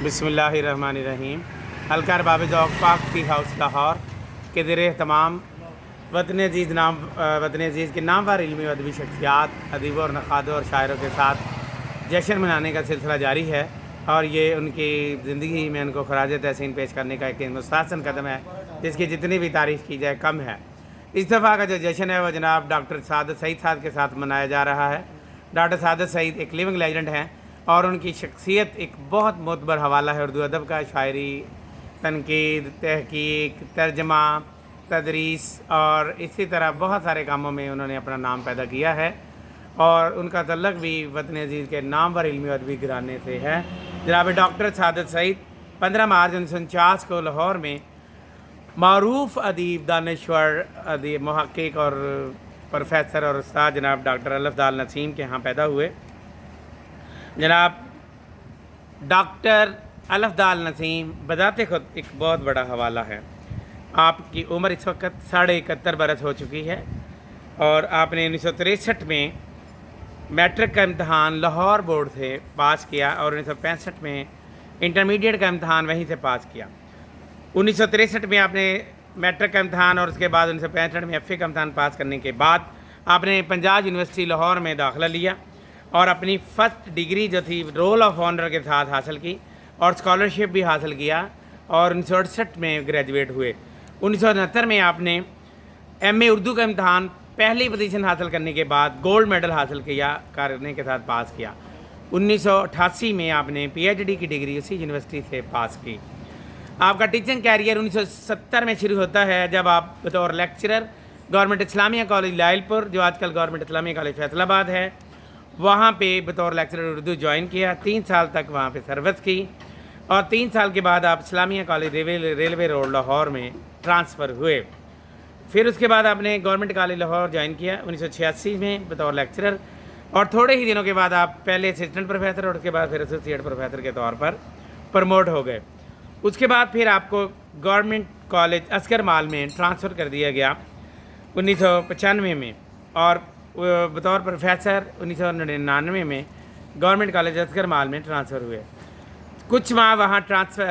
بسم اللہ الرحمن الرحیم۔ حلقہ ارباب ذوق پاک ٹی ہاؤس لاہور کے زیر اہتمام وطن عزیز کے نامور علمی و ادبی شخصیات، ادیبوں اور نقادوں اور شاعروں کے ساتھ جشن منانے کا سلسلہ جاری ہے، اور یہ ان کی زندگی میں ان کو خراج تحسین پیش کرنے کا ایک مستحسن قدم ہے جس کی جتنی بھی تعریف کی جائے کم ہے۔ اس دفعہ کا جو جشن ہے وہ جناب ڈاکٹر سعادت سعید صاحب کے ساتھ منایا جا رہا ہے۔ ڈاکٹر سعادت سعید ایک لیونگ لیجنڈ ہیں، اور ان کی شخصیت ایک بہت معتبر حوالہ ہے اردو ادب کا۔ شاعری، تنقید، تحقیق، ترجمہ، تدریس اور اسی طرح بہت سارے کاموں میں انہوں نے اپنا نام پیدا کیا ہے، اور ان کا تعلق بھی وطن عزیز کے نامور علمی و ادبی گھرانے سے ہے۔ جناب ڈاکٹر سعادت سعید 15 مارچ 1949 کو لاہور میں معروف ادیب، دانشور، ادیب، محقق اور پروفیسر اور استاد جناب ڈاکٹر الف دال نسیم کے ہاں پیدا ہوئے۔ جناب ڈاکٹر الف دال نسیم بذات خود ایک بہت بڑا حوالہ ہے۔ آپ کی عمر اس وقت 71.5 برس ہو چکی ہے، اور آپ نے 1963 میں میٹرک کا امتحان لاہور بورڈ سے پاس کیا، اور 1965 میں انٹرمیڈیٹ کا امتحان وہیں سے پاس کیا۔ 1963 میں آپ نے میٹرک کا امتحان، اور اس کے بعد 1965 میں ایف اے کا امتحان پاس کرنے کے بعد آپ نے پنجاب یونیورسٹی لاہور میں داخلہ لیا، اور اپنی فرسٹ ڈگری جو تھی رول آف آنر کے ساتھ حاصل کی، اور اسکالرشپ بھی حاصل کیا، اور 1968 میں گریجویٹ ہوئے۔ 1969 میں آپ نے ایم اے اردو کا امتحان پہلی پوزیشن حاصل کرنے کے بعد گولڈ میڈل حاصل کیا کرنے کے ساتھ پاس کیا۔ 1988 میں آپ نے پی ایچ ڈی کی ڈگری اسی یونیورسٹی سے پاس کی۔ آپ کا ٹیچنگ کیریئر 1970 میں شروع ہوتا ہے، جب آپ بطور لیکچرر گورنمنٹ اسلامیہ کالج لائل پور، جو آج کل گورنمنٹ اسلامیہ کالج فیصل آباد ہے، وہاں پہ بطور لیکچرر اردو جوائن کیا۔ 3 سال تک وہاں پہ سروس کی، اور 3 سال کے بعد آپ اسلامیہ کالج ریلوے روڈ لاہور میں ٹرانسفر ہوئے۔ پھر اس کے بعد آپ نے گورنمنٹ کالج لاہور جوائن کیا 1986 میں بطور لیکچرر، اور تھوڑے ہی دنوں کے بعد آپ پہلے اسسٹنٹ پروفیسر اور اس کے بعد پھر ایسوسیٹ پروفیسر کے طور پر پروموٹ ہو گئے۔ اس کے بعد پھر آپ کو گورنمنٹ کالج عسکر مال میں ٹرانسفر کر دیا گیا 1995 میں، اور بطور پروفیسر 1999 میں گورنمنٹ کالج عسکر مال میں ٹرانسفر ہوئے۔ کچھ ماہ وہاں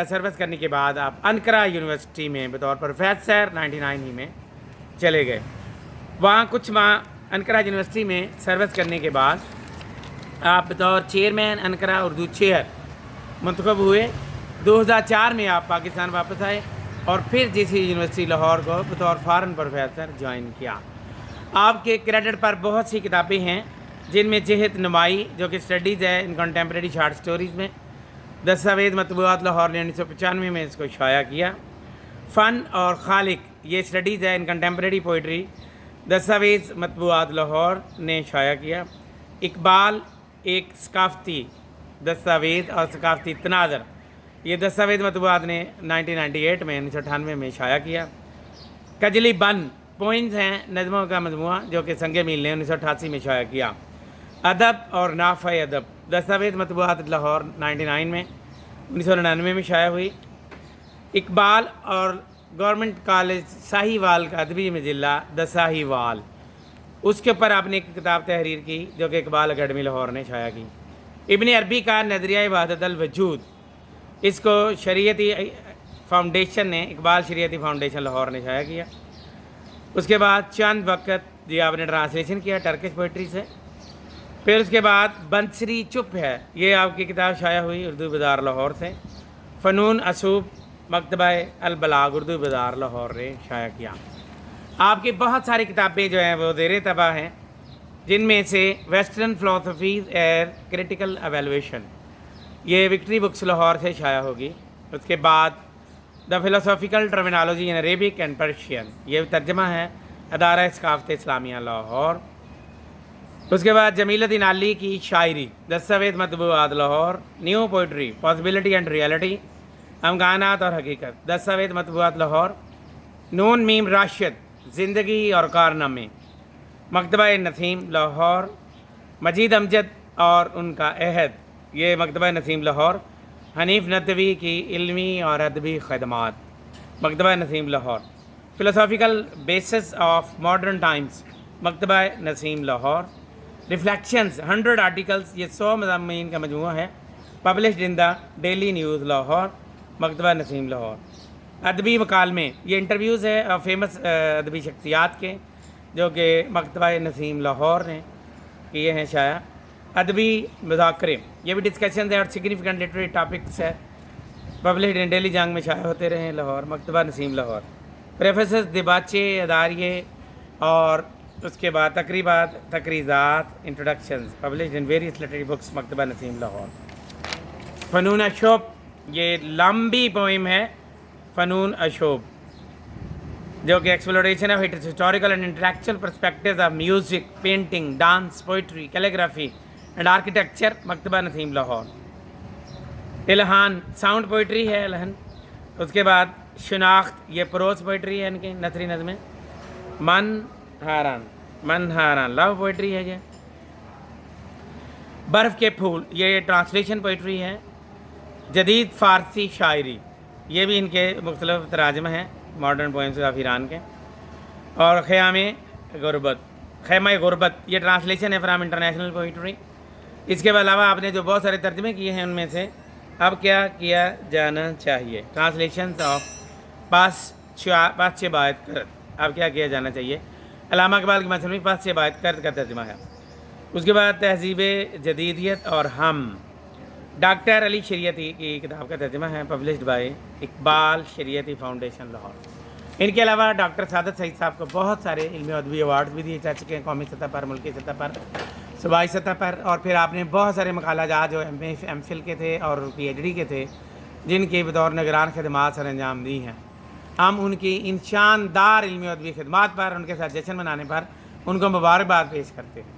سروس کرنے کے بعد آپ انقرہ یونیورسٹی میں بطور پروفیسر 99 ہی میں چلے گئے۔ وہاں کچھ ماہ انقرہ یونیورسٹی میں سروس کرنے کے بعد آپ بطور چیئرمین انقرہ اردو چیئر منتخب ہوئے۔ 2004 میں آپ پاکستان واپس آئے، اور پھر جیسی یونیورسٹی لاہور کو بطور فارن پروفیسر جوائن کیا۔ آپ کے کریڈٹ پر بہت سی کتابیں ہیں، جن میں جہت نمائی جو کہ اسٹڈیز ہے ان کنٹمپریری شارٹ سٹوریز میں، دستاویز مطبوعات لاہور نے 1995 میں اس کو شائع کیا۔ فن اور خالق یہ اسٹڈیز ہے ان کنٹمپریری پوئٹری، دستاویز مطبوعات لاہور نے شائع کیا۔ اقبال ایک ثقافتی دستاویز اور ثقافتی تناظر، یہ دستاویز مطبوعات نے 1998 میں 1998 میں شائع کیا۔ کجلی بن پوئنز ہیں نظموں کا مجموعہ، جو کہ سنگ میل نے 1988 میں شائع کیا۔ ادب اور نافع ادب دستاویز مطبوعات لاہور 99 میں 1999 میں شائع ہوئی۔ اقبال اور گورنمنٹ کالج ساہی وال کا ادبی مجلہ دا ساہی وال، اس کے اوپر آپ نے ایک کتاب تحریر کی جو کہ اقبال اکیڈمی لاہور نے شائع کی۔ ابن عربی کا نظریہ وحدت الوجود، اس کو شریعتی فاؤنڈیشن نے، اقبال شریعتی فاؤنڈیشن لاہور نے شائع کیا۔ اس کے بعد چند وقت جی آپ نے ٹرانسلیشن کیا ٹرکش پوئٹری سے۔ پھر اس کے بعد بنسری چپ ہے، یہ آپ کی کتاب شائع ہوئی اردو بازار لاہور سے۔ فنون اصوب مکتبہ البلاغ اردو بازار لاہور نے شائع کیا۔ آپ کی بہت ساری کتابیں جو ہیں وہ زیر طبع ہیں، جن میں سے western philosophies a critical evaluation, یہ وکٹری بکس لاہور سے شائع ہوگی۔ اس کے بعد the philosophical terminology in Arabic and Persian, یہ ترجمہ ہے ادارہ ثقافت اسلامیہ لاہور۔ اس کے بعد جمیل الدین علی کی شاعری، Dastavez Matbuat Lahore. New poetry, possibility and reality, امکانات اور حقیقت، دستاویز مطبوعات لاہور۔ نون میم راشد، زندگی اور کارنامے، مکتبہ نسیم لاہور۔ مجید امجد اور ان کا عہد، یہ مکتبہ نسیم لاہور۔ حنیف ندوی کی علمی اور ادبی خدمات، Maktaba Naseem Lahore. Philosophical basis of modern times, Maktaba Naseem Lahore. Reflections 100 articles, یہ 100 مضامین کا مجموعہ ہے، published in the daily news Lahore, مکتبہ نسیم لاہور۔ ادبی مکالمے، یہ انٹرویوز ہے فیمس ادبی شخصیات کے جو کہ مکتبہ نسیم لاہور نے کیے ہیں شائع۔ ادبی مذاکرے، یہ بھی ڈسکشنز ہیں اور سگنیفیکنٹ لٹریری ٹاپکس ہے، پبلشڈ ان ڈیلی جنگ میں شائع ہوتے رہے ہیں لاہور، مکتبہ نسیم لاہور۔ پریفیسز، دیباچے، اداریے اور اس کے بعد تقریبات، تقریضات، introductions published in various literary books, Maktaba Naseem Lahore. فنون اشوب، یہ لمبی پوئم ہے فنون اشوب جو کہ exploration of historical and intellectual perspectives of music, painting, dance, poetry, calligraphy and architecture, Maktaba Naseem Lahore. الہان، sound poetry ہے الہن۔ اس کے بعد شناخت، یہ پروز پوئٹری ہے ان کے نثری نظمیں۔ منہاران لو پوئٹری ہے یہ۔ برف کے پھول، یہ ٹرانسلیشن پوئٹری ہے۔ جدید فارسی شاعری، یہ بھی ان کے مختلف تراجم ہیں ماڈرن پوئمز آف ایران کے۔ اور خیمہ غربت، یہ ٹرانسلیشن ہے فرام انٹرنیشنل پوئٹری۔ اس کے علاوہ آپ نے جو بہت سارے ترجمے کیے ہیں ان میں سے اب کیا کیا جانا چاہیے، ٹرانسلیشنز آف پاس باعت کرد، اب کیا کیا جانا چاہیے، علامہ اقبال کی مثنوی پاس باعت کرد کا ترجمہ ہے۔ اس کے بعد تہذیب جدیدیت اور ہم، ڈاکٹر علی شریعتی کی کتاب کا ترجمہ ہے، published by Iqbal Shariati foundation Lahore. ان کے علاوہ ڈاکٹر سعادت سعید صاحب کو بہت سارے علمی و ادبی ایوارڈز بھی دیے جا چکے ہیں، قومی سطح پر، ملکی سطح پر، صوبائی سطح پر۔ اور پھر آپ نے بہت سارے مقالہ جات جو ایم فل کے تھے اور پی ایچ ڈی کے تھے جن کی بطور نگران خدمات سر انجام دی ہیں۔ ہم ان کی ان شاندار علمی و ادبی خدمات پر، ان کے ساتھ جشن منانے پر ان کو مبارکباد پیش کرتے ہیں۔